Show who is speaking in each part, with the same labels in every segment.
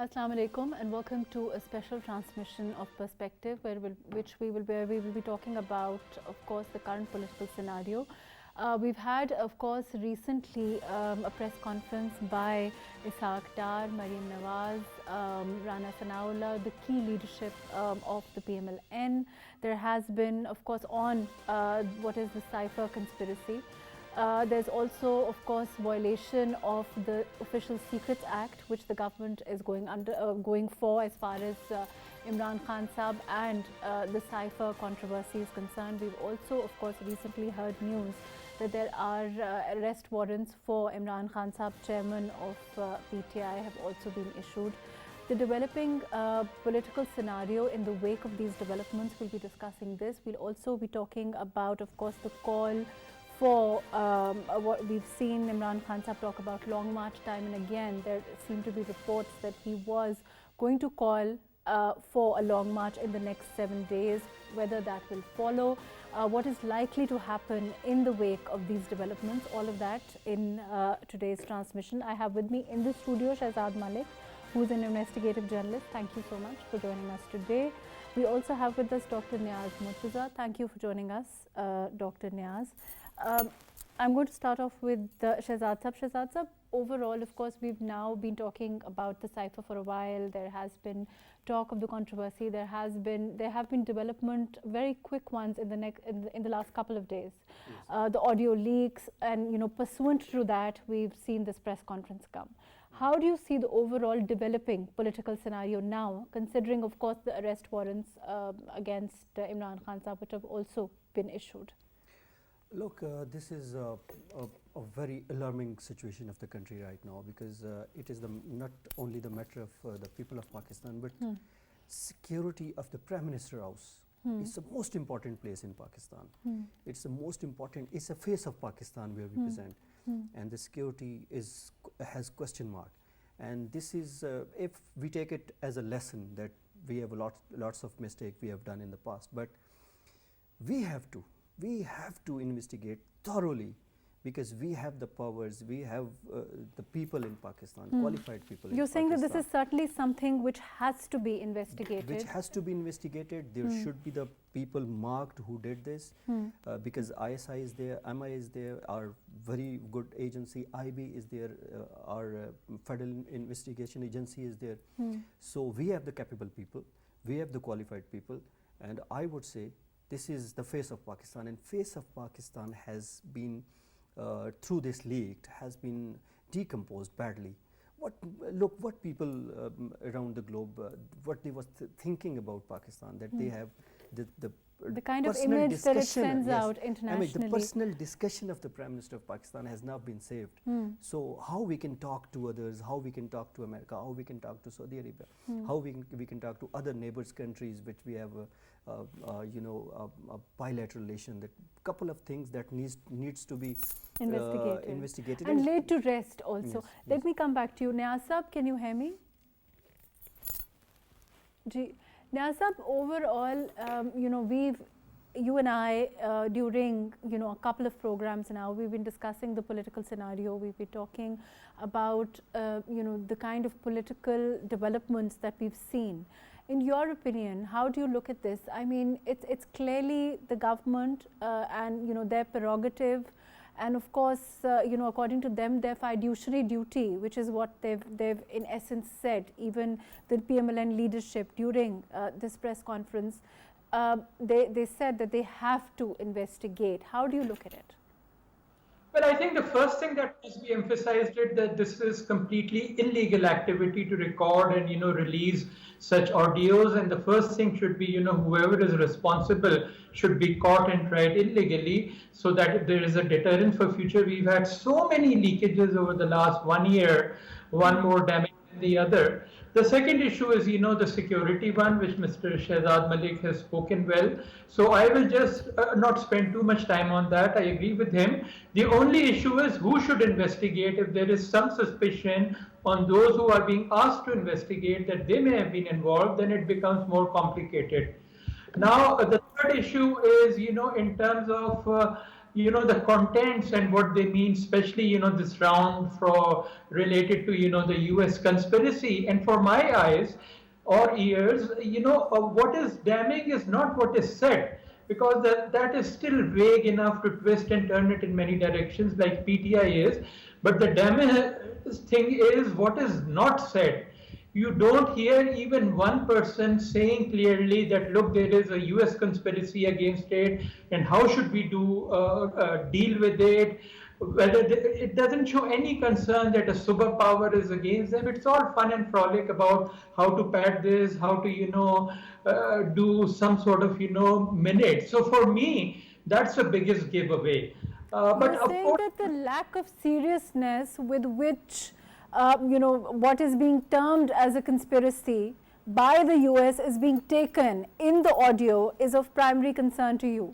Speaker 1: Assalamu alaikum and welcome to a special transmission of Perspective where we will be talking about, of course, the current political scenario. We've had, of course, recently a press conference by Ishaq Dar, Mariam Nawaz, Rana Sanaullah, the key leadership of the PMLN. There has been, of course, on what is the Cypher conspiracy. There's also, of course, violation of the Official Secrets Act, which the government is going for as far as Imran Khan Sahab and the Cypher controversy is concerned. We've also, of course, recently heard news that there are arrest warrants for Imran Khan Sahab, chairman of PTI, have also been issued. The developing political scenario in the wake of these developments, we'll be discussing this. We'll also be talking about, of course, the call for what we've seen Imran Khan Sahab talk about Long March time and again. There seem to be reports that he was going to call for a long march in the next 7 days. Whether that will follow, what is likely to happen in the wake of these developments, all of that in today's transmission. I have with me in the studio Shehzad Malik, who's an investigative journalist. Thank you so much for joining us today. We also have with us Dr. Niaz Murtaza. Thank you for joining us, Dr. Niaz. I'm going to start off with Shehzad Sahab. Shehzad Sahab, overall, of course, we've now been talking about the Cypher for a while. There has been talk of the controversy. There have been development, very quick ones in the last couple of days. Yes. The audio leaks, and pursuant to that, we've seen this press conference come. How do you see the overall developing political scenario now, considering, of course, the arrest warrants against Imran Khan Sahab, which have also been issued?
Speaker 2: Look, this is a very alarming situation of the country right now, because it is not only the matter of the people of Pakistan, but security of the Prime Minister House is the most important place in Pakistan. It's the most important, it's a face of Pakistan where we present, and the security has question mark. And this is, if we take it as a lesson that we have lots of mistakes we have done in the past, but we have to investigate thoroughly, because we have the powers, we have the people in Pakistan, qualified people in Pakistan.
Speaker 1: You're saying that this is certainly something which has to be investigated.
Speaker 2: Which has to be investigated. There should be the people marked who did this, because ISI is there, MI is there, our very good agency, IB is there, our Federal Investigation Agency is there. So we have the capable people, we have the qualified people, and I would say this is the face of Pakistan, and face of Pakistan has been, through this leak, has been decomposed badly. Look what people around the globe, what they was thinking about Pakistan, that they have
Speaker 1: the kind of image that it sends out internationally.
Speaker 2: I mean, the personal discussion of the Prime Minister of Pakistan has now been saved. So how we can talk to others, how we can talk to America, how we can talk to Saudi Arabia, how we can talk to other neighbors countries which we have a bilateral relation. That couple of things that needs to be investigated
Speaker 1: and laid to rest also. Yes, Let me come back to you. Niaz Sahab, can you hear me? Niaz Sahab, overall, you and I, during a couple of programs now, we've been discussing the political scenario. We've been talking about the kind of political developments that we've seen. In your opinion, how do you look at this? I mean, it's clearly the government and their prerogative, and of course, according to them, their fiduciary duty, which is what they've in essence said. Even the PMLN leadership during this press conference, they said that they have to investigate. How do you look at it?
Speaker 3: Well, I think the first thing that must be emphasized is that this is completely illegal activity to record and release such audios, and the first thing should be whoever is responsible should be caught and tried illegally, so that there is a deterrent for future. We've had so many leakages over the last 1 year, one more damage than the other. The second issue is, the security one, which Mr. Shehzad Malik has spoken well. So I will just not spend too much time on that. I agree with him. The only issue is who should investigate. If there is some suspicion on those who are being asked to investigate that they may have been involved, then it becomes more complicated. Now, the third issue is, in terms of the contents and what they mean, especially, this round for related to, the US conspiracy. And for my eyes or ears, what is damning is not what is said, because that is still vague enough to twist and turn it in many directions, like PTI is. But the damning thing is what is not said. You don't hear even one person saying clearly that, look, there is a US conspiracy against it, and how should we deal with it. It doesn't show any concern that a superpower is against them. It's all fun and frolic about how to pad this, how to do some sort of minute. So for me, that's the biggest giveaway. But
Speaker 1: You're
Speaker 3: of
Speaker 1: saying
Speaker 3: course,
Speaker 1: that the lack of seriousness with which, what is being termed as a conspiracy by the US is being taken in the audio is of primary concern to you.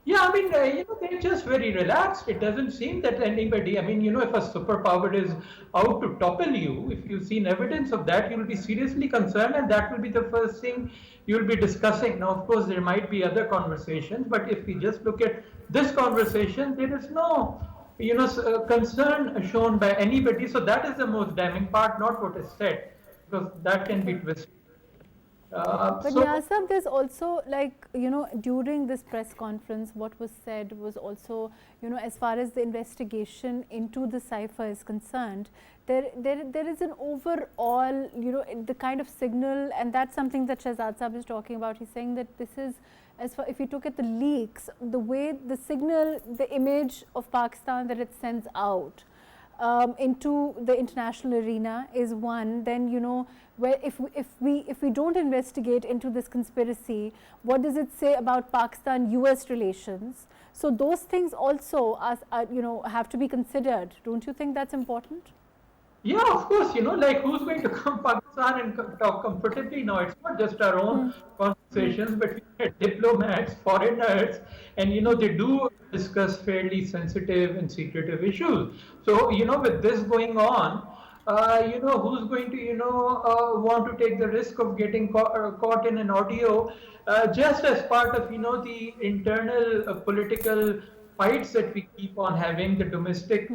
Speaker 3: yeah, I mean, they're just very relaxed. It doesn't seem that anybody, I mean, if a superpower is out to topple you, if you've seen evidence of that, you'll be seriously concerned, and that will be the first thing you'll be discussing. Now, of course, there might be other conversations, but if we just look at this conversation, there is no, concern shown by anybody. So that is the most damning part, not what is said, because that can be twisted.
Speaker 1: But
Speaker 3: So
Speaker 1: Yasab, there's also, like, during this press conference, what was said was also, as far as the investigation into the cipher is concerned, there is an overall, the kind of signal, and that's something that Shehzad Saab is talking about. He's saying that this is, as far, if you look at the leaks, the way the signal, the image of Pakistan that it sends out into the international arena is one. Then, where if we don't investigate into this conspiracy, what does it say about Pakistan-US relations? So those things also have to be considered. Don't you think that's important?
Speaker 3: yeah, of course, like who's going to come Pakistan and talk comfortably now? It's not just our own conversations, but we had diplomats, foreigners, and they do discuss fairly sensitive and secretive issues. So, with this going on, who's going to, want to take the risk of getting caught in an audio just as part of, the internal political fights that we keep on having, the domestic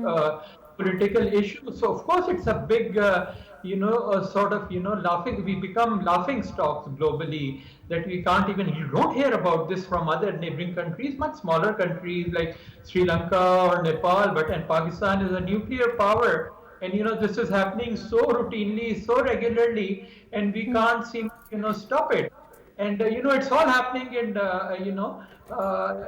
Speaker 3: political issues. So of course it's a big, sort of, laughing. We become laughing stocks globally, that we can't even. You don't hear about this from other neighboring countries, much smaller countries like Sri Lanka or Nepal. And Pakistan is a nuclear power, and this is happening so routinely, so regularly, and we can't seem to stop it. And it's all happening in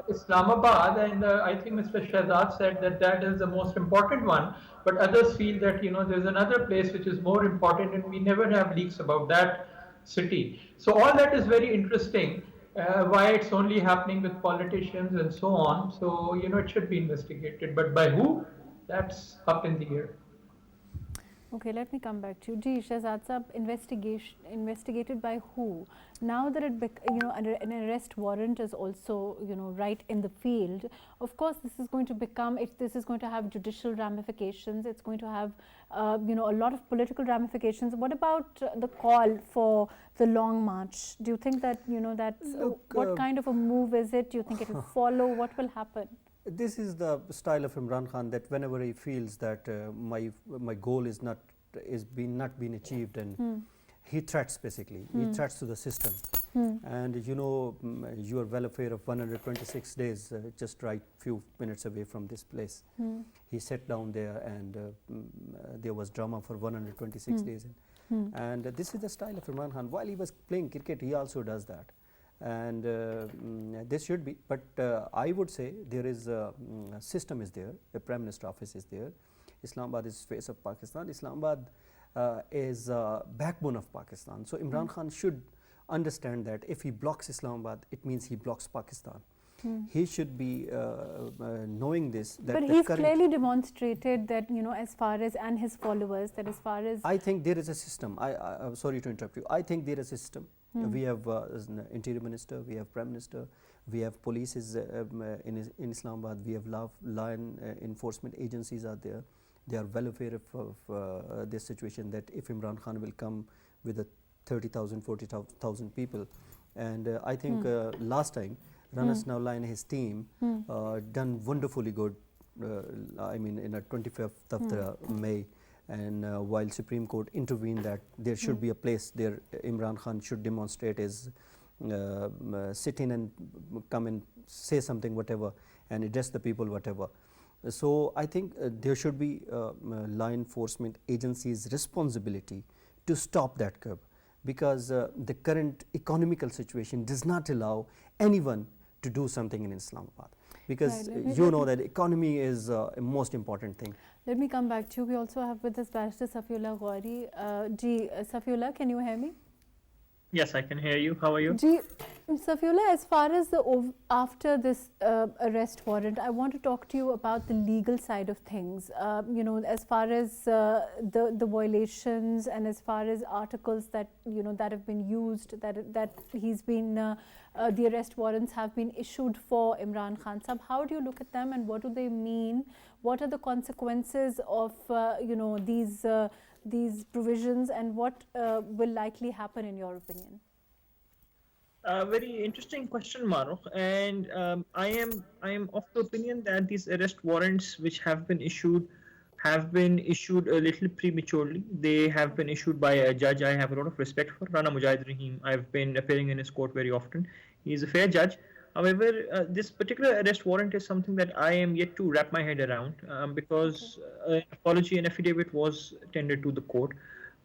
Speaker 3: Islamabad, and I think Mr. Shehzad said that is the most important one. But others feel that there's another place which is more important, and we never have leaks about that city. So all that is very interesting. Why it's only happening with politicians and so on. So it should be investigated, but by who? That's up in the air.
Speaker 1: Okay, let me come back to you. Ji, Shehzad Saab, investigated by who? Now that an arrest warrant is also, right in the field, of course this is going to become, this is going to have judicial ramifications, it's going to have, a lot of political ramifications. What about the call for the long march? Do you think that, that's, what kind of a move is it? Do you think it will follow? What will happen?
Speaker 2: This is the style of Imran Khan, that whenever he feels that my goal is not being achieved, and he threats, basically. He threats to the system. And you are well aware of 126 days, just right few minutes away from this place. He sat down there, and there was drama for 126 days. And this is the style of Imran Khan. While he was playing cricket, he also does that. And this should be, but I would say there is a system is there, the Prime Minister office is there. Islamabad is face of Pakistan. Islamabad is backbone of Pakistan. So Imran Khan should understand that if he blocks Islamabad, it means he blocks Pakistan. He should be knowing this.
Speaker 1: But he's clearly demonstrated that, as far as, and his followers, that as far as...
Speaker 2: I think there is a system. I'm sorry to interrupt you. I think there is a system. We have Interior Minister, we have Prime Minister, we have police in Islamabad, we have law enforcement agencies are there. They are well aware of this situation, that if Imran Khan will come with 30,000, 40,000 people. And I think last time Rana Snowla and his team done wonderfully good. I mean, in a 25th of the May, and while Supreme Court intervened that there should be a place there, Imran Khan should demonstrate his sit in and come and say something, whatever, and address the people, whatever. So I think there should be law enforcement agencies' responsibility to stop that curb, because the current economical situation does not allow anyone to do something in Islamabad, because you know that economy is a most important thing.
Speaker 1: Let me come back to you. We also have with us Barrister Safiullah Ghori. Safiullah, can you hear me?
Speaker 4: Yes, I can hear you. How are you?
Speaker 1: Safiullah, as far as after this arrest warrant, I want to talk to you about the legal side of things. You know, as far as the violations and as far as articles that that have been used, that he's been the arrest warrants have been issued for Imran Khan Sahab. How do you look at them, and what do they mean? What are the consequences of these provisions, and what will likely happen in your opinion?
Speaker 4: Very interesting question, Maruf. And I am of the opinion that these arrest warrants which have been issued a little prematurely. They have been issued by a judge I have a lot of respect for, Rana Mujahid Rahim. I've been appearing in his court very often. He is a fair judge. However, this particular arrest warrant is something that I am yet to wrap my head around, because an apology and affidavit was tendered to the court.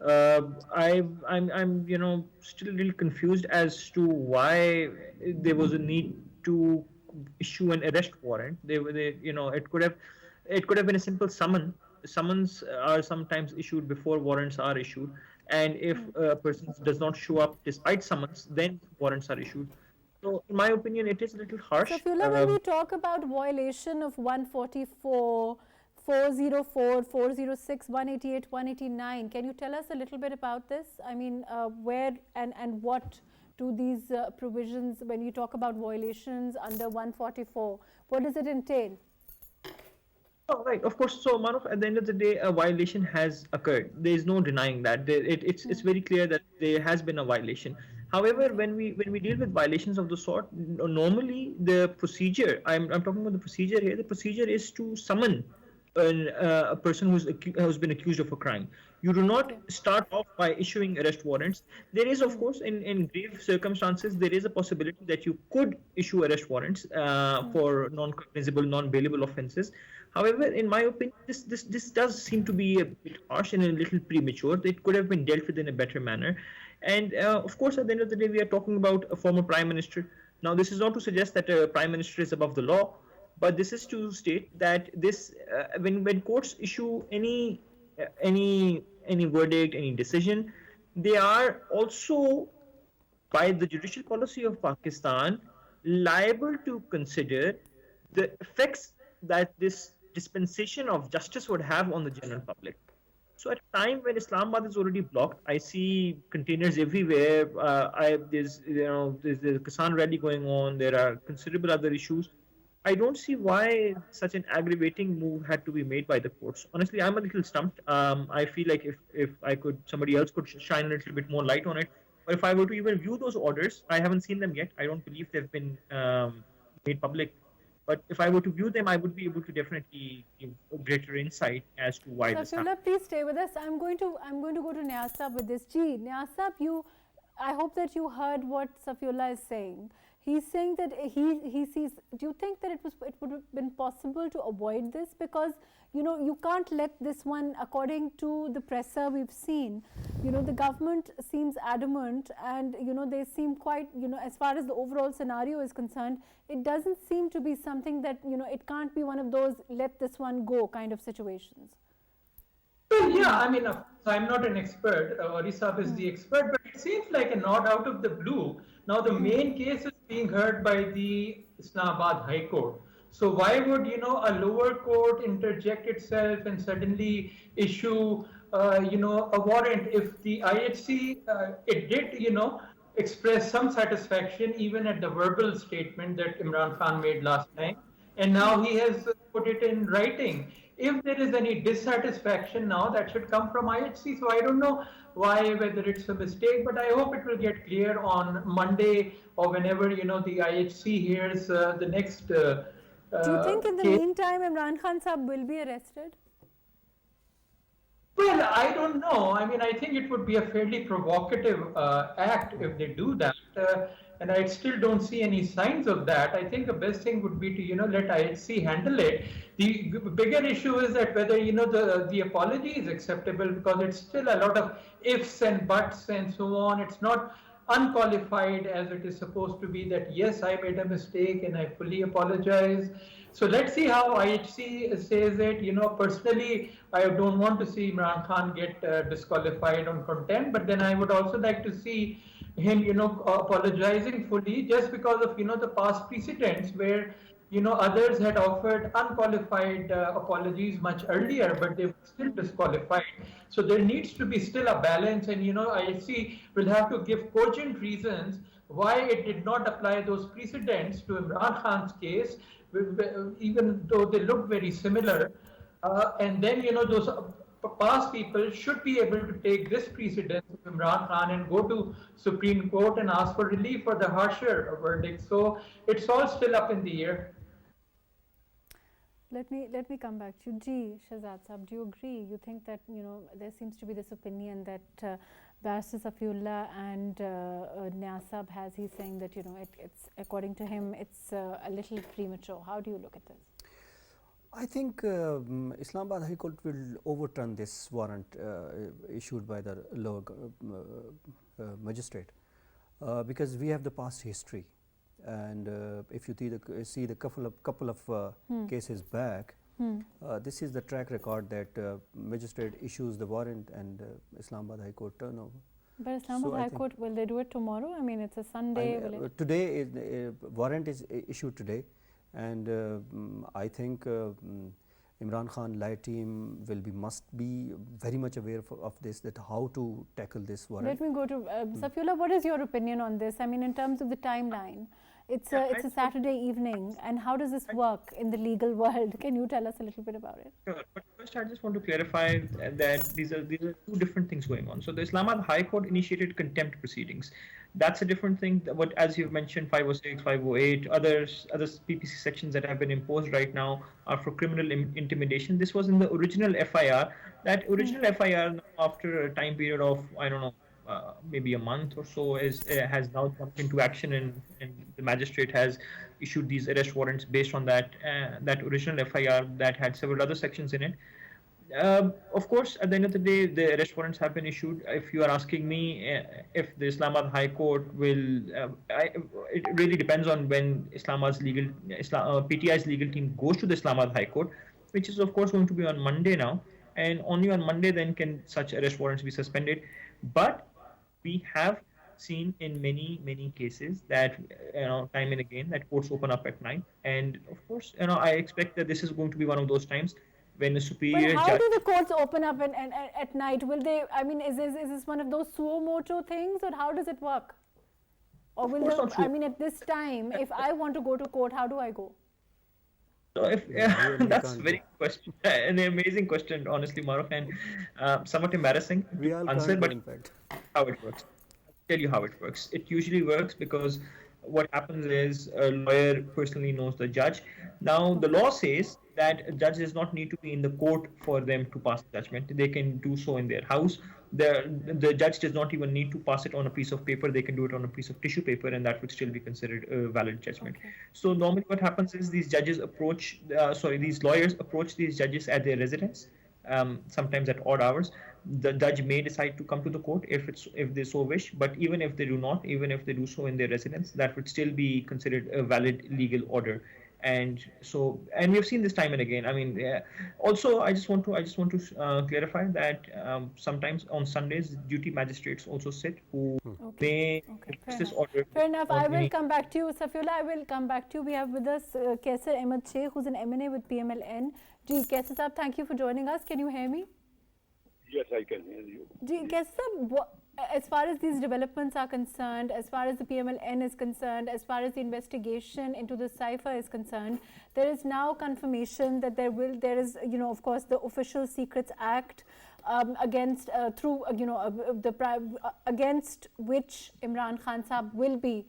Speaker 4: I'm still a little confused as to why there was a need to issue an arrest warrant. It could have been a simple summons. Summons are sometimes issued before warrants are issued, and if a person does not show up despite summons, then warrants are issued. So, in my opinion, it is a little harsh.
Speaker 1: Safiullah, when we talk about violation of 144, 404, 406, 188, 189, can you tell us a little bit about this? I mean, where and what do these provisions, when you talk about violations under 144, what does it entail?
Speaker 4: Oh, right, of course. So, Maruf, at the end of the day, a violation has occurred. There is no denying that. It's very clear that there has been a violation. However, when we deal with violations of the sort, normally the procedure, I'm talking about the procedure here. The procedure is to summon a person who's been accused of a crime. You do not start off by issuing arrest warrants. There is, of course, in grave circumstances, there is a possibility that you could issue arrest warrants for non-cognizable, non-bailable offences. However, in my opinion, this does seem to be a bit harsh and a little premature. It could have been dealt with in a better manner. And of course, at the end of the day, we are talking about a former prime minister. Now, this is not to suggest that a prime minister is above the law, but this is to state that this when courts issue any verdict, any decision, they are also, by the judicial policy of Pakistan, liable to consider the effects that this dispensation of justice would have on the general public. So at a time when Islamabad is already blocked, I see containers everywhere. There's a Kisan rally going on. There are considerable other issues. I don't see why such an aggravating move had to be made by the courts. Honestly, I'm a little stumped. I feel like if somebody else could shine a little bit more light on it. But if I were to even view those orders, I haven't seen them yet. I don't believe they've been made public. But if I were to view them, I would be able to definitely give a greater insight as to why this happened.
Speaker 1: Please stay with us. I'm going to go to Niasab with this. Niasab, I hope that you heard what Safiullah is saying. He's saying that he sees. Do you think that it would have been possible to avoid this? Because you can't let this one, according to the presser we've seen, the government seems adamant, and they seem quite, as far as the overall scenario is concerned, it doesn't seem to be something that it can't be one of those let this one go kind of situations.
Speaker 3: Well, yeah, I mean, I'm not an expert. Orisab is the expert, but it seems like a nod out of the blue. Now, the main case is being heard by the Islamabad High Court. So why would, a lower court interject itself and suddenly issue, a warrant if the IHC, it did, express some satisfaction even at the verbal statement that Imran Khan made last time. And now he has put it in writing. If there is any dissatisfaction now, that should come from IHC. So I don't know why, whether it's a mistake, but I hope it will get clear on Monday or whenever the IHC hears the next
Speaker 1: Do you think in the
Speaker 3: case.
Speaker 1: meantime Imran Khan Sahab will be arrested?
Speaker 3: Well, I don't know. I mean, I think it would be a fairly provocative act if they do that. And I still don't see any signs of that. I think the best thing would be to, let IHC handle it. The bigger issue is that whether, the apology is acceptable, because it's still a lot of ifs and buts and so on. It's not unqualified as it is supposed to be, that yes, I made a mistake and I fully apologize. So let's see how IHC says it. Personally, I don't want to see Imran Khan get disqualified on contempt, but then I would also like to see him, apologizing fully, just because of, the past precedents where, others had offered unqualified apologies much earlier, but they were still disqualified. So there needs to be still a balance, and, IHC will have to give cogent reasons why it did not apply those precedents to Imran Khan's case, even though they look very similar. And then, those past people should be able to take this precedent of Imran Khan and go to Supreme Court and ask for relief for the harsher verdict. So it's all still up in the air.
Speaker 1: Let me come back to you. Ji, Shahzad Sahab, do you agree? You think that, there seems to be this opinion that Barrister Safiullah and Niaz Sahab has, he's saying that, it's according to him, it's a little premature. How do you look at this?
Speaker 2: I think Islamabad High Court will overturn this warrant issued by the lower magistrate because we have the past history, and if you see the couple of cases back, this is the track record that magistrate issues the warrant and Islamabad High Court turnover.
Speaker 1: But Islamabad High Court, will they do it tomorrow? I mean, it's a Sunday.
Speaker 2: Today, warrant is issued today. And I think Imran Khan Lai team must be very much aware of this, that how to tackle this warrant.
Speaker 1: Let me go to Safiullah. What is your opinion on this? I mean, in terms of the timeline, it's a Saturday evening, and how does this work in the legal world? Can you tell us a little bit about it?
Speaker 4: Sure. But first, I just want to clarify that these are two different things going on. So the Islamabad High Court initiated contempt proceedings. That's a different thing. But as you've mentioned, 506, 508, other PPC sections that have been imposed right now are for criminal intimidation. This was in the original FIR. That original FIR, after a time period of, I don't know, maybe a month or so, has now come into action, and the magistrate has issued these arrest warrants based on that original FIR that had several other sections in it. Of course, at the end of the day, the arrest warrants have been issued. If you are asking me if the Islamabad High Court will, it really depends on when PTI's legal team goes to the Islamabad High Court, which is of course going to be on Monday now, and only on Monday then can such arrest warrants be suspended. But we have seen in many cases that time and again that courts open up at night, and of course I expect that this is going to be one of those times when a superior
Speaker 1: judge.
Speaker 4: How
Speaker 1: do the courts open up at night? Will they? I mean, is this one of those suo moto things, or how does it work? Or will they, I mean, at this time, if I want to go to court, how do I go?
Speaker 4: So that's a very question, an amazing question, honestly, Maruf, and somewhat embarrassing to answer, but how it works. I'll tell you how it works. It usually works because what happens is a lawyer personally knows the judge. Now, the law says that a judge does not need to be in the court for them to pass judgment. They can do so in their house. The judge does not even need to pass it on a piece of paper. They can do it on a piece of tissue paper, and that would still be considered a valid judgment. Okay. So normally what happens is these lawyers approach these judges at their residence, sometimes at odd hours. The judge may decide to come to the court if they so wish, but even if they do not, even if they do so in their residence, that would still be considered a valid legal order. And we have seen this time and again. I mean, also I just want to clarify that sometimes on Sundays duty magistrates also sit who may this order.
Speaker 1: Fair enough. I will come back to you, Safiullah. I will come back to you. We have with us Kaisar Ahmed Sheikh, who's an M&A with PMLN. Ji, Kaisar Sahab, thank you for joining us. Can you hear me?
Speaker 5: Yes, I can hear you.
Speaker 1: Ji, Kaisar Sahab, as far as these developments are concerned, as far as the PMLN is concerned, as far as the investigation into the cipher is concerned, there is now confirmation that there is, of course, the Official Secrets Act against against which Imran Khan Sahab will be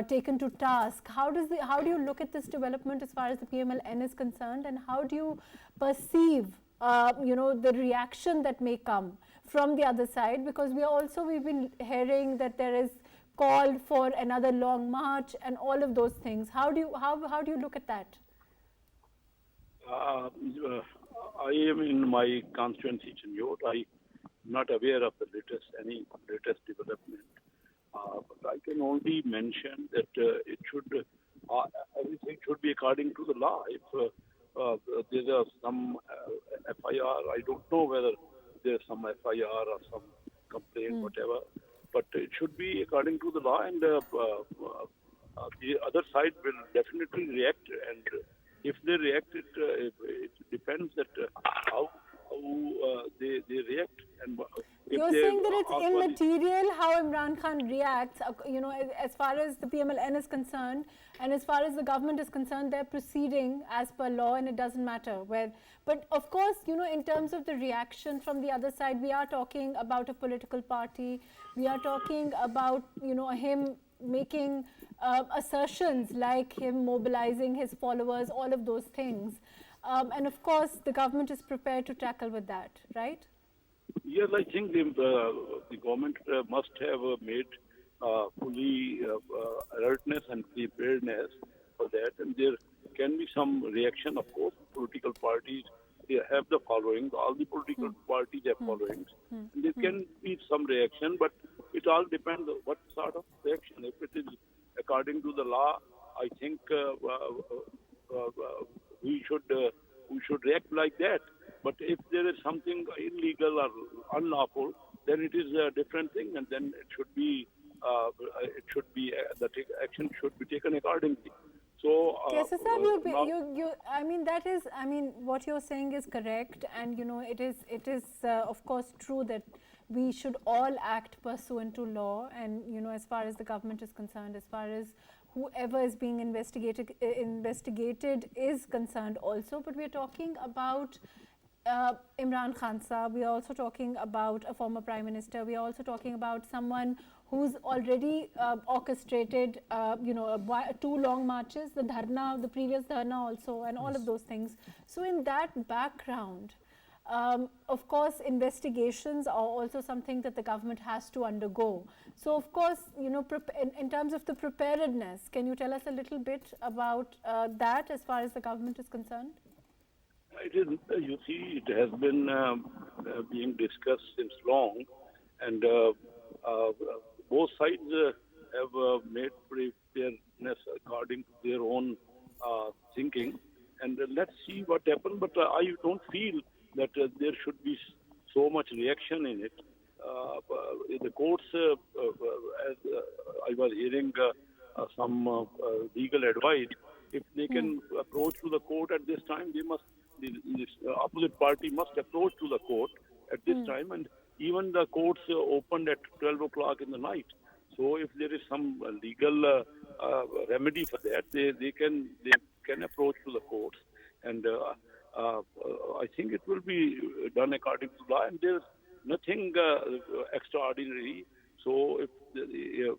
Speaker 1: taken to task. How do you look at this development as far as the PMLN is concerned, and how do you perceive the reaction that may come from the other side? Because we've been hearing that there is call for another long march and all of those things. How do you look at that?
Speaker 5: I am in my constituency, Chanjot. I'm not aware of any latest development. But I can only mention that everything should be according to the law. If there are some FIR, I don't know whether there's some FIR or some complaint, whatever, but it should be according to the law, and the other side will definitely react, and if they react, it depends that how they react. And
Speaker 1: you're saying that it's immaterial how Imran Khan reacts, as far as the PMLN is concerned, and as far as the government is concerned, they're proceeding as per law, and it doesn't matter where. But of course, in terms of the reaction from the other side, we are talking about a political party. We are talking about, him making assertions like him mobilizing his followers, all of those things. And of course, the government is prepared to tackle with that, right?
Speaker 5: Yes, I think the government must have made fully alertness and preparedness for that, and there can be some reaction. Of course, political parties, they have the following. All the political parties have followings, and there can be some reaction, but it all depends on what sort of reaction. If it is according to the law, I think we should react like that. But if there is something illegal or unlawful, then it is a different thing, and then it should be the action should be taken accordingly. So
Speaker 1: yes, sir, what you're saying is correct, and it is of course true that we should all act pursuant to law, and as far as the government is concerned, as far as whoever is being investigated is concerned also. But we're talking about Imran Khan Sahab, we are also talking about a former Prime Minister, we are also talking about someone who's already orchestrated 2 long marches, the previous dharna also, and all of those things. So in that background, of course, investigations are also something that the government has to undergo. So of course, in terms of the preparedness, can you tell us a little bit about that as far as the government is concerned?
Speaker 5: It is, you see, it has been being discussed since long, and both sides have made preparedness according to their own thinking, and let's see what happens. But I don't feel that there should be so much reaction in it. The courts, as I was hearing some legal advice, if they can approach to the court at this time, they must. The opposite party must approach to the court at this time, and even the courts opened at 12 o'clock in the night. So if there is some legal remedy for that, they can approach to the courts, and I think it will be done according to law, and there's nothing extraordinary. So if the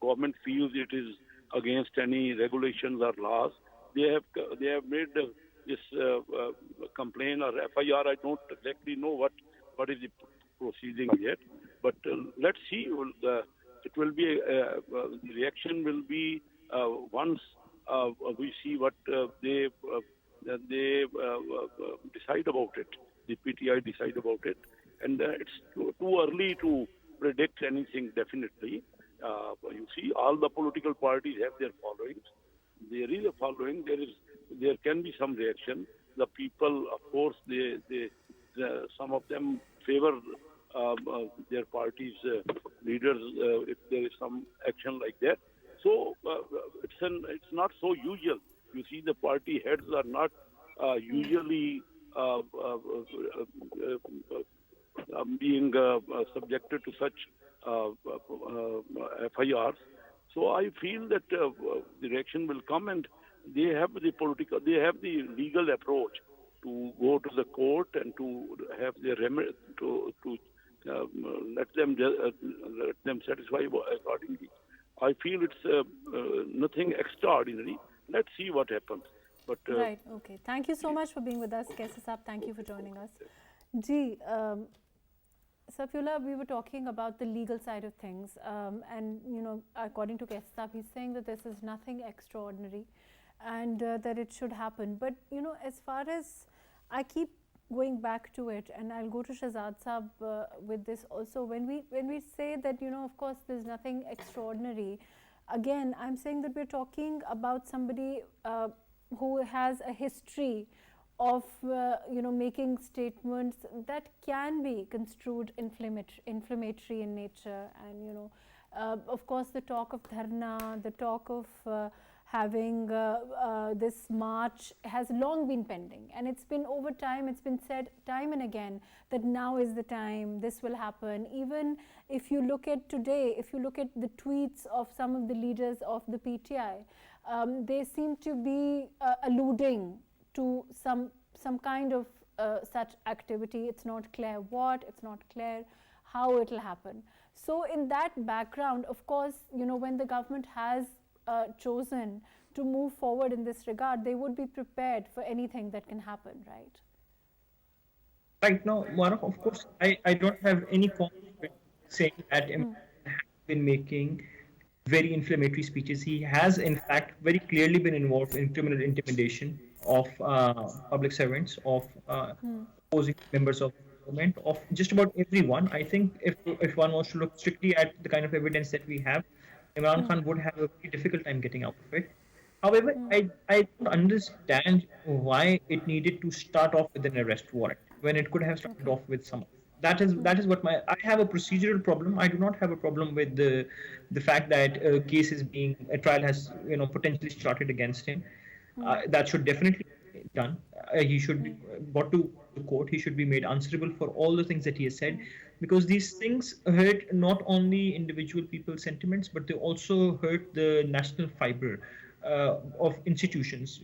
Speaker 5: government feels it is against any regulations or laws, they have made this complaint or FIR. I don't exactly know what is the proceeding yet, but let's see. It will be the reaction will be once we see what they decide about it. The PTI decide about it, and it's too early to predict anything definitely. You see, all the political parties have their followings. There is a following. There can be some reaction. The people, of course, some of them favor their party's leaders if there is some action like that. So it's not so usual. You see, the party heads are not usually being subjected to such FIRs. So I feel that the reaction will come, and they have the legal approach to go to the court and to have their to let them satisfy accordingly. I feel it's nothing extraordinary. Let's see what happens. But
Speaker 1: right. Okay. Thank you so much for being with us, Kaisi Saab. Thank you for joining us. Ji, Safiullah, we were talking about the legal side of things, and according to Kaisi Saab, he's saying that this is nothing extraordinary, and that it should happen. But as far as I keep going back to it, and I'll go to Shahzad Saab with this also. When we say that of course there's nothing extraordinary, again I'm saying that we're talking about somebody who has a history of making statements that can be construed inflammatory in nature, and of course the talk of dharna, the talk of having this march has long been pending, and it's been over time, it's been said time and again that now is the time, this will happen. Even if you look at today, if you look at the tweets of some of the leaders of the PTI, they seem to be alluding to some kind of such activity. It's not clear what, it's not clear how it will happen. So in that background, of course, when the government has chosen to move forward in this regard, they would be prepared for anything that can happen, right?
Speaker 4: Right now, Maruf, of course, I don't have any qualms with saying that Imran has been making very inflammatory speeches. He has, in fact, very clearly been involved in criminal intimidation of public servants, of opposing members of government, of just about everyone. I think if one was to look strictly at the kind of evidence that we have, Imran Khan would have a very difficult time getting out of it. However, I don't understand why it needed to start off with an arrest warrant when it could have started off with some. That is what I have a procedural problem. I do not have a problem with the fact that a trial has potentially started against him. That should definitely be done. He should be brought to the court. He should be made answerable for all the things that he has said, because these things hurt not only individual people's sentiments, but they also hurt the national fiber of institutions.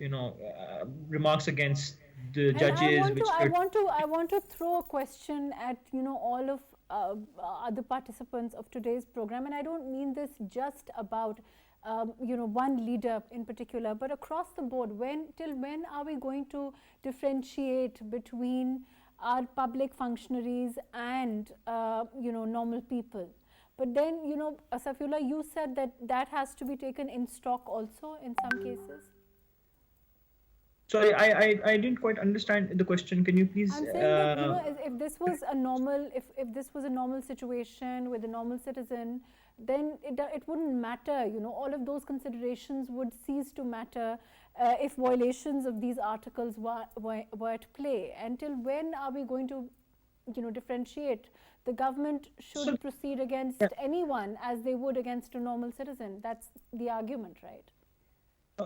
Speaker 4: Remarks against the judges.
Speaker 1: I want to throw a question at all of other participants of today's program, and I don't mean this just about one leader in particular, but across the board. Till when are we going to differentiate between our public functionaries and normal people? But then Safiullah, you said that has to be taken in stock also in some cases.
Speaker 4: Sorry, I didn't quite understand the question. Can you please?
Speaker 1: I'm saying that if this was a normal, if this was a normal situation with a normal citizen, then it wouldn't matter. All of those considerations would cease to matter if violations of these articles were at play. Until when are we going to differentiate? The government should proceed against anyone as they would against a normal citizen. That's the argument, right?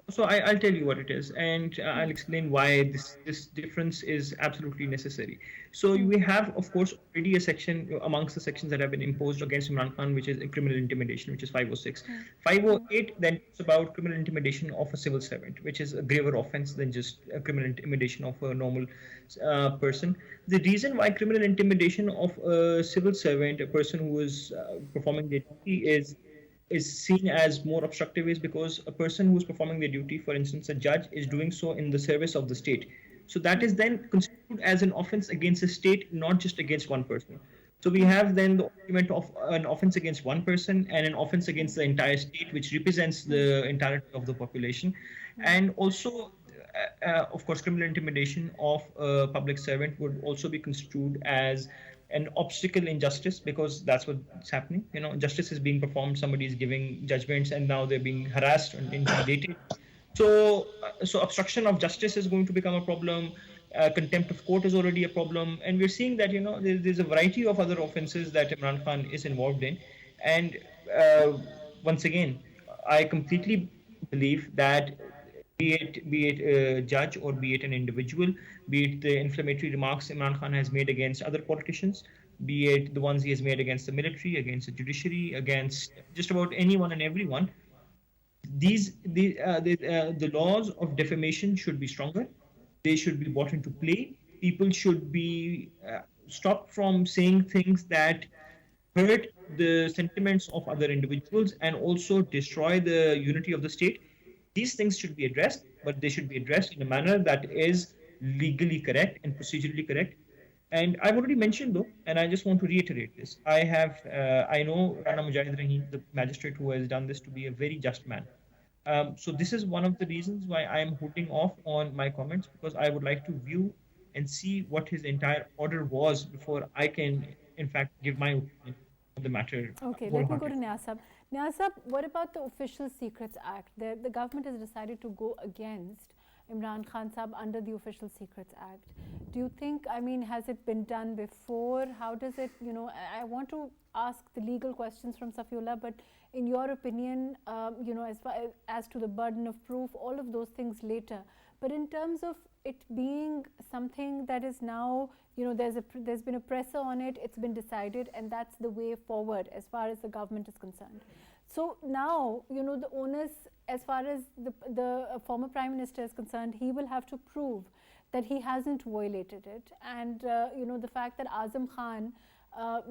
Speaker 4: So I'll tell you what it is, and I'll explain why this difference is absolutely necessary. So we have, of course, already a section amongst the sections that have been imposed against Imran Khan, which is criminal intimidation, which is 506. 508 then it's about criminal intimidation of a civil servant, which is a graver offense than just criminal intimidation of a normal person. The reason why criminal intimidation of a civil servant, a person who is performing their duty, is seen as more obstructive is because a person who is performing their duty, for instance, a judge, is doing so in the service of the state. So that is then considered as an offense against the state, not just against one person. So we have then the argument of an offense against one person and an offense against the entire state, which represents the entirety of the population. And also, of course, criminal intimidation of a public servant would also be construed as an obstacle in justice, because that's what's happening. Justice is being performed, somebody is giving judgments, and now they're being harassed and intimidated. So obstruction of justice is going to become a problem. Contempt of court is already a problem, and we're seeing that there's a variety of other offenses that Imran Khan is involved in. And once again, I completely believe that be it a judge or be it an individual, be it the inflammatory remarks Imran Khan has made against other politicians, be it the ones he has made against the military, against the judiciary, against just about anyone and everyone. The laws of defamation should be stronger. They should be brought into play. People should be stopped from saying things that hurt the sentiments of other individuals and also destroy the unity of the state. These things should be addressed, but they should be addressed in a manner that is legally correct and procedurally correct. And I've already mentioned though, and I just want to reiterate this. I know Rana Mujahid Rahim, the magistrate who has done this, to be a very just man. So this is one of the reasons why I am holding off on my comments, because I would like to view and see what his entire order was before I can, in fact, give my opinion on the matter.
Speaker 1: Okay, let me go to Nyasab. Nyasab, what about the Official Secrets Act? The government has decided to go against Imran Khan Sahab under the Official Secrets Act. Do you think, I mean, has it been done before? How does it, you know, I want to ask the legal questions from Safiullah, but in your opinion, you know, as far as to the burden of proof, all of those things later. But in terms of it being something that is now, you know, there's been a pressure on it, it's been decided, and that's the way forward as far as the government is concerned. So now, you know, the onus, as far as the former Prime Minister is concerned, he will have to prove that he hasn't violated it. And, you know, the fact that Azam Khan,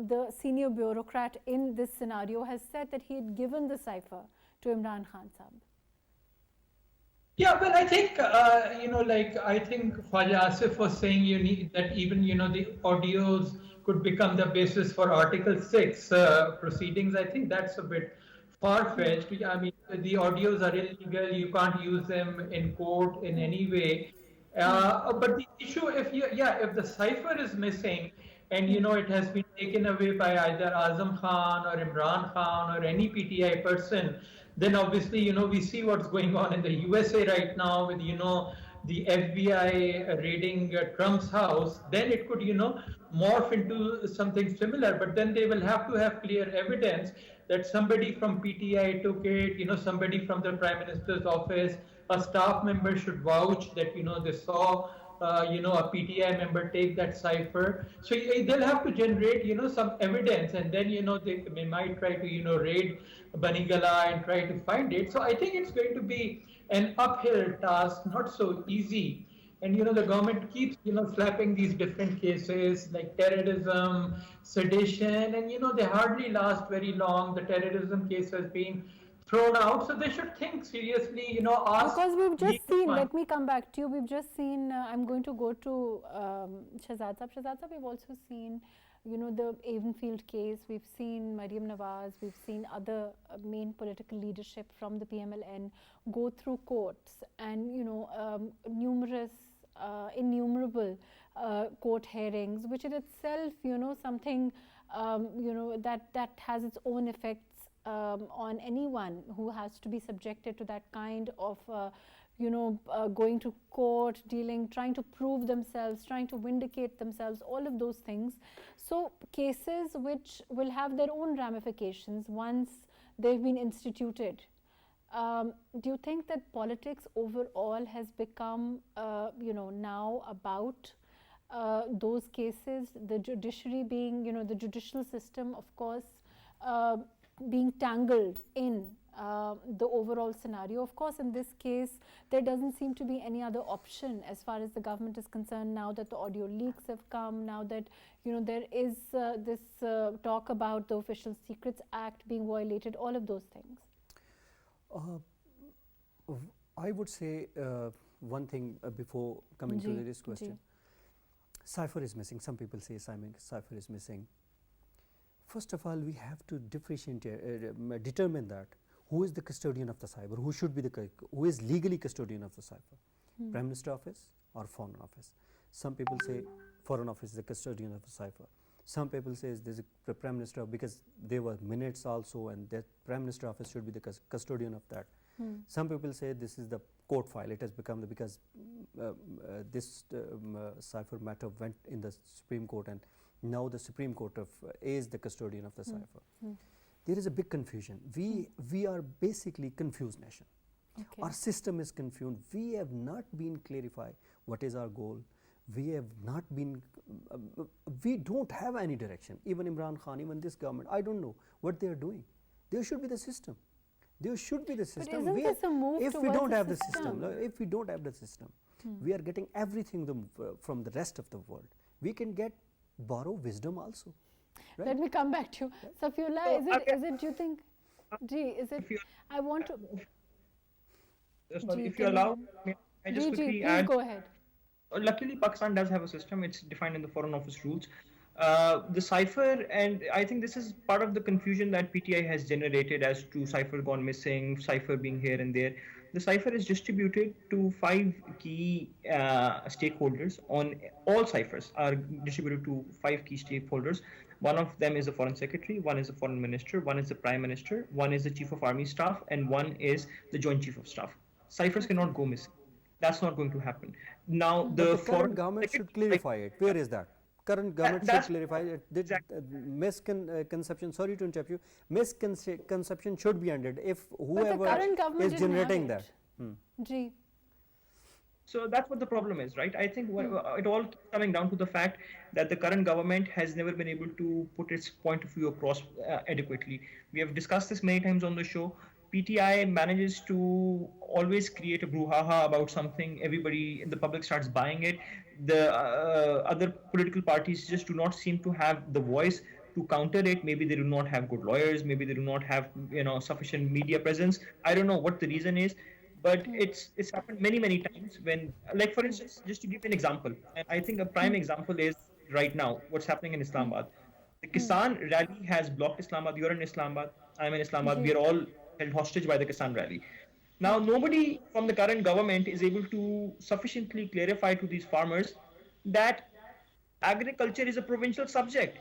Speaker 1: the senior bureaucrat in this scenario, has said that he had given the cipher to Imran Khan Sahab.
Speaker 3: Yeah, well, I think, you know, like, I think Khwaja Asif was saying that even, you know, the audios could become the basis for Article 6 proceedings. I think that's a bit far-fetched. I mean, the audios are illegal. You can't use them in court in any way. But the issue, if the cipher is missing, and you know it has been taken away by either Azam Khan or Imran Khan or any PTI person, then obviously, you know, we see what's going on in the USA right now with, you know, the FBI raiding Trump's house. Then it could, you know, morph into something similar, but then they will have to have clear evidence that somebody from PTI took it, you know, somebody from the Prime Minister's office, a staff member should vouch that, you know, they saw you know, a PTI member take that cipher. So they'll have to generate, you know, some evidence, and then, you know, they might try to, you know, raid Banigala and try to find it. So I think it's going to be an uphill task, not so easy. And, you know, the government keeps, you know, slapping these different cases like terrorism, sedition, and, you know, they hardly last very long. The terrorism case has been thrown out, so they should think seriously, you know, ask.
Speaker 1: Because we've just seen, let me come back to you, we've just seen, I'm going to go to Shahzad Sahab. Shahzad Sahab, we've also seen, you know, the Avonfield case, we've seen Mariam Nawaz, we've seen other main political leadership from the PMLN go through courts, and, you know, innumerable court hearings, which in itself, you know, something, you know, that has its own effects on anyone who has to be subjected to that kind of, you know, going to court, trying to prove themselves, trying to vindicate themselves, all of those things. So cases which will have their own ramifications once they've been instituted. Do you think that politics overall has become, you know, now about those cases, the judiciary being, you know, the judicial system, of course, being tangled in the overall scenario? Of course, in this case, there doesn't seem to be any other option as far as the government is concerned, now that the audio leaks have come, now that, you know, there is this talk about the Official Secrets Act being violated, all of those things.
Speaker 2: I would say one thing before coming to this question. Cipher is missing. Some people say cipher is missing. First of all, we have to differentiate, determine that who is the custodian of the cipher, who is legally custodian of the cipher, Prime Minister office or Foreign Office. Some people say Foreign Office is the custodian of the cipher. Some people say there's a Prime Minister, because there were minutes also, and that Prime Minister office should be the custodian of that. Some people say this is the court file. It has become because this cipher matter went in the Supreme Court, and now the Supreme Court is the custodian of the cipher. There is a big confusion. We are basically confused nation. Okay. Our system is confused. We have not been clarified what is our goal, we have not been, we don't have any direction. Even Imran Khan, even this government, I don't know what they are doing. There should be the system. There should be the system.
Speaker 1: But isn't this a move
Speaker 2: if we
Speaker 1: towards
Speaker 2: don't
Speaker 1: a
Speaker 2: have the
Speaker 1: system?
Speaker 2: system, if we don't have the system, we are getting everything from the rest of the world. We can borrow wisdom also. Right?
Speaker 1: Let me come back to you. Safiullah,
Speaker 4: So,
Speaker 1: is it, do you think, is it,
Speaker 4: If you,
Speaker 1: I want to,
Speaker 4: sorry,
Speaker 1: Ji,
Speaker 4: if you
Speaker 1: can you
Speaker 4: allow,
Speaker 1: hear me?
Speaker 4: I just
Speaker 1: Ji,
Speaker 4: quickly
Speaker 1: please
Speaker 4: add.
Speaker 1: go ahead.
Speaker 4: Luckily, Pakistan does have a system. It's defined in the Foreign Office rules. The cipher, and I think this is part of the confusion that PTI has generated as to cipher gone missing, cipher being here and there. The cipher is distributed to 5 key stakeholders. On all ciphers are distributed to 5 key stakeholders. One of them is the foreign secretary, one is the foreign minister, one is the prime minister, one is the chief of army staff, and one is the joint chief of staff. Ciphers cannot go missing. That's not going to happen. Now,
Speaker 2: But
Speaker 4: the
Speaker 2: the current government should clarify it. Where is that? Current government should
Speaker 4: that's-
Speaker 2: clarify it.
Speaker 4: exactly.
Speaker 2: Misconception, sorry to interrupt you, misconception should be ended if
Speaker 1: But the
Speaker 2: whoever
Speaker 1: current government
Speaker 2: is
Speaker 1: didn't have
Speaker 2: generating
Speaker 1: it.
Speaker 2: that.
Speaker 1: Ji.
Speaker 4: So that's what the problem is, right? I think it all keeps coming down to the fact that the current government has never been able to put its point of view across adequately. We have discussed this many times on the show. PTI manages to always create a brouhaha about something. Everybody in the public starts buying it. The other political parties just do not seem to have the voice to counter it. Maybe they do not have good lawyers. Maybe they do not have sufficient media presence. I don't know what the reason is. But it's happened many times when, like for instance, just to give an example, and I think a prime example is right now what's happening in Islamabad. The Kisan rally has blocked Islamabad. You're in Islamabad. I'm in Islamabad. We are all held hostage by the Kisan rally. Now, nobody from the current government is able to sufficiently clarify to these farmers that agriculture is a provincial subject.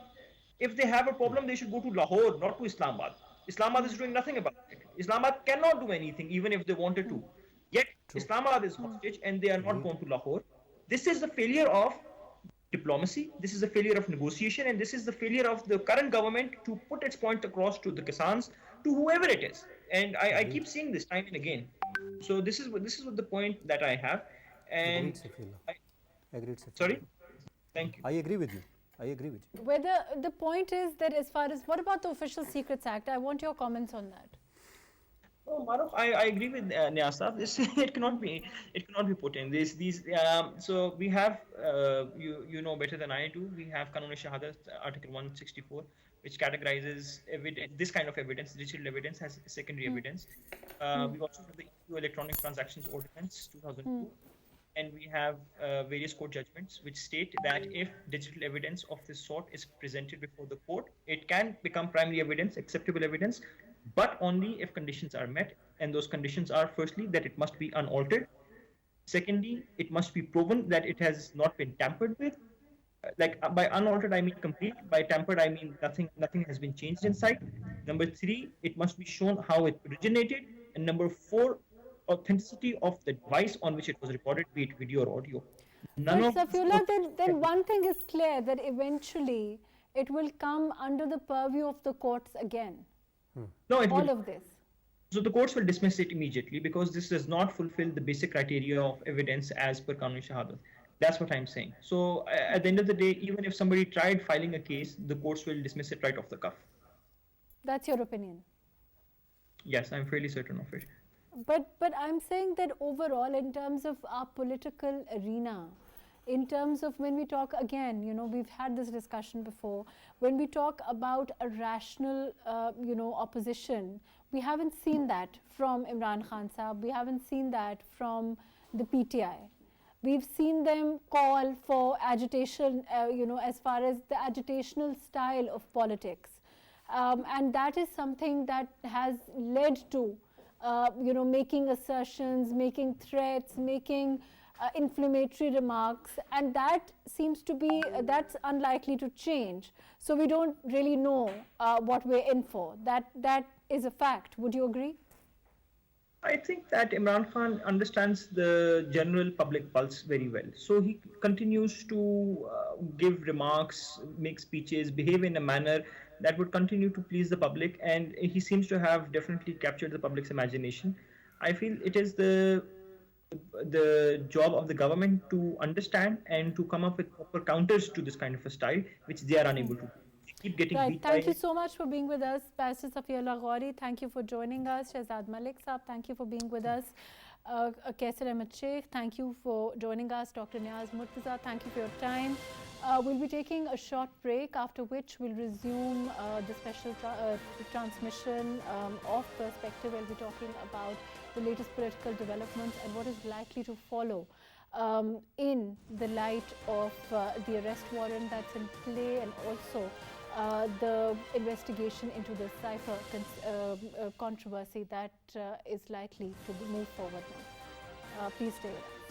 Speaker 4: If they have a problem, they should go to Lahore, not to Islamabad. Islamabad is doing nothing about it. Islamabad cannot do anything, even if they wanted to. Yet, Islamabad is hostage and they are not going to Lahore. This is the failure of diplomacy, this is the failure of negotiation, and this is the failure of the current government to put its point across to the Kisans, to whoever it is. And I keep seeing this time and again. So this is what the point that I have. And
Speaker 2: Agreed, Safiullah. Agreed, Safiullah.
Speaker 4: sorry, thank you.
Speaker 2: I agree with you. I agree with you.
Speaker 1: Whether the point is that as far as, what about the Official Secrets Act? I want your comments on that.
Speaker 4: Oh, Maruf, I agree with Niasa. This it cannot be put in these. So we have you know better than I do. We have Qanun-e-Shahadat, Article 164, which categorizes this kind of evidence, digital evidence, as secondary evidence. We also have the EU Electronic Transactions Ordinance 2002. And we have various court judgments which state that if digital evidence of this sort is presented before the court, it can become primary evidence, acceptable evidence, but only if conditions are met. And those conditions are, firstly, that it must be unaltered. Secondly, it must be proven that it has not been tampered with. By unaltered, I mean complete. By tampered, I mean nothing has been changed inside. Number 3, it must be shown how it originated. And number 4, authenticity of the device on which it was recorded, be it video or audio.
Speaker 1: But Safiullah, then one thing is clear, that eventually it will come under the purview of the courts again.
Speaker 4: No, it
Speaker 1: All
Speaker 4: will.
Speaker 1: of this.
Speaker 4: So the courts will dismiss it immediately because this does not fulfill the basic criteria of evidence as per Qanun-e-Shahadat. That's what I'm saying. So at the end of the day, even if somebody tried filing a case, the courts will dismiss it right off the cuff.
Speaker 1: That's your opinion.
Speaker 4: Yes, I'm fairly certain of it.
Speaker 1: But I'm saying that overall, in terms of our political arena, in terms of when we talk again, we've had this discussion before, when we talk about a rational, opposition, we haven't seen that from Imran Khan Sahab, we haven't seen that from the PTI. We've seen them call for agitation, as far as the agitational style of politics. And that is something that has led to making assertions, making threats, making inflammatory remarks, and that seems to be, that's unlikely to change. So we don't really know what we're in for. That is a fact. Would you agree?
Speaker 4: I think that Imran Khan understands the general public pulse very well. So he continues to give remarks, make speeches, behave in a manner that would continue to please the public, and he seems to have definitely captured the public's imagination. I feel it is the the job of the government to understand and to come up with proper counters to this kind of a style, which they are unable to do. They keep getting
Speaker 1: Right.
Speaker 4: beat by
Speaker 1: Thank you
Speaker 4: it.
Speaker 1: so much for being with us, Pastor Safiullah Ghori. Thank you for joining us. Shahzad Malik Saab, thank you for being with us. Kaisar Ahmed Sheikh, thank you for joining us. Dr. Niaz Murtaza, thank you for your time. We'll be taking a short break, after which we'll resume the special transmission of Perspective. We'll be talking about the latest political developments and what is likely to follow in the light of the arrest warrant that's in play, and also the investigation into the cipher controversy that is likely to move forward now. Please stay with us.